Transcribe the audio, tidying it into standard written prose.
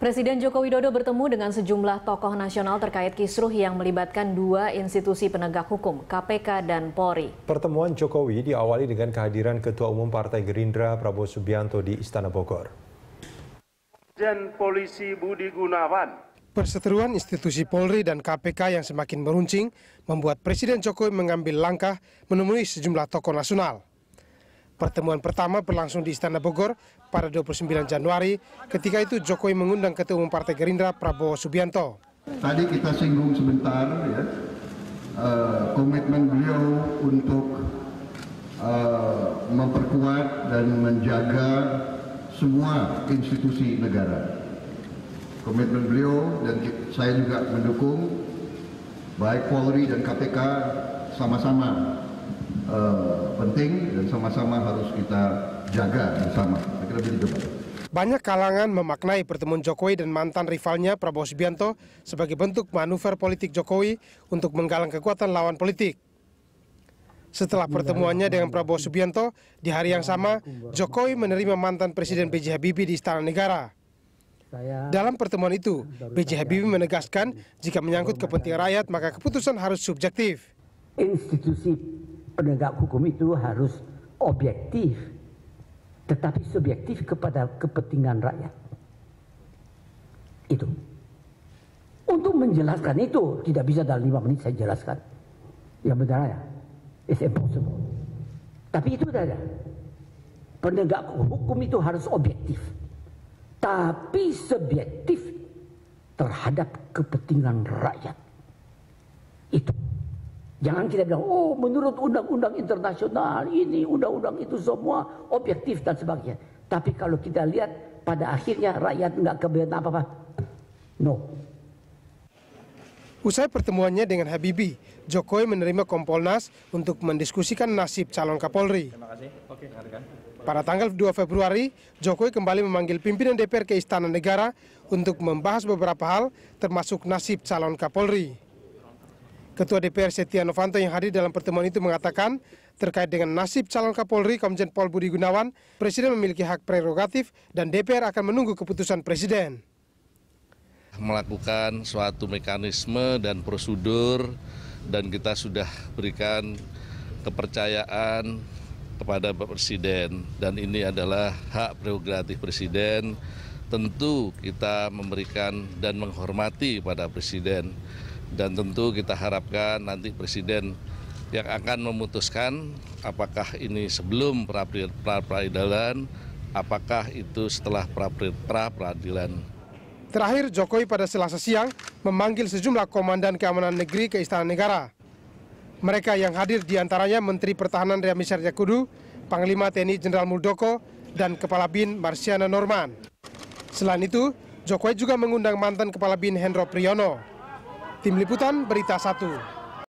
Presiden Joko Widodo bertemu dengan sejumlah tokoh nasional terkait kisruh yang melibatkan dua institusi penegak hukum, KPK dan Polri. Pertemuan Jokowi diawali dengan kehadiran Ketua Umum Partai Gerindra Prabowo Subianto di Istana Bogor. Irjen Polisi Budi Gunawan. Perseteruan institusi Polri dan KPK yang semakin meruncing membuat Presiden Jokowi mengambil langkah menemui sejumlah tokoh nasional. Pertemuan pertama berlangsung di Istana Bogor pada 29 Januari. Ketika itu Jokowi mengundang Ketua Umum Partai Gerindra Prabowo Subianto. Tadi kita singgung sebentar ya, komitmen beliau untuk memperkuat dan menjaga semua institusi negara. Komitmen beliau dan saya juga mendukung, baik Polri dan KPK sama-sama penting dan sama-sama harus kita jaga bersama. Saya kira begitu, Pak. Banyak kalangan memaknai pertemuan Jokowi dan mantan rivalnya Prabowo Subianto sebagai bentuk manuver politik Jokowi untuk menggalang kekuatan lawan politik. Setelah pertemuannya dengan Prabowo Subianto, di hari yang sama, Jokowi menerima mantan Presiden B.J. Habibie di Istana Negara. Dalam pertemuan itu, B.J. Habibie menegaskan jika menyangkut kepentingan rakyat, maka keputusan harus subjektif. Institusi penegak hukum itu harus objektif, tetapi subjektif kepada kepentingan rakyat. Itu. Untuk menjelaskan itu, tidak bisa dalam 5 menit saya jelaskan. Yang benar ya, it's impossible. Tapi itu saja. Penegak hukum itu harus objektif, tapi subjektif terhadap kepentingan rakyat. Itu. Jangan kita bilang, oh menurut undang-undang internasional ini, undang-undang itu semua objektif dan sebagainya. Tapi kalau kita lihat pada akhirnya rakyat nggak kebenaran apa-apa. No. Usai pertemuannya dengan Habibie, Jokowi menerima Kompolnas untuk mendiskusikan nasib calon Kapolri. Pada tanggal 2 Februari, Jokowi kembali memanggil pimpinan DPR ke Istana Negara untuk membahas beberapa hal termasuk nasib calon Kapolri. Ketua DPR Setia Novanto yang hadir dalam pertemuan itu mengatakan terkait dengan nasib calon Kapolri Komjen Pol Budi Gunawan, Presiden memiliki hak prerogatif dan DPR akan menunggu keputusan Presiden. Melakukan suatu mekanisme dan prosedur dan kita sudah berikan kepercayaan kepada Bapak Presiden dan ini adalah hak prerogatif Presiden. Tentu kita memberikan dan menghormati pada Presiden. Dan tentu kita harapkan nanti Presiden yang akan memutuskan apakah ini sebelum pra-peradilan, apakah itu setelah pra-peradilan. Terakhir, Jokowi pada Selasa siang memanggil sejumlah komandan keamanan negeri ke Istana Negara. Mereka yang hadir diantaranya Menteri Pertahanan Ria Mizar Jakudus, Panglima TNI Jenderal Muldoko, dan Kepala BIN Marsiana Norman. Selain itu, Jokowi juga mengundang mantan Kepala BIN Hendro Priyono. Tim Liputan Berita 1.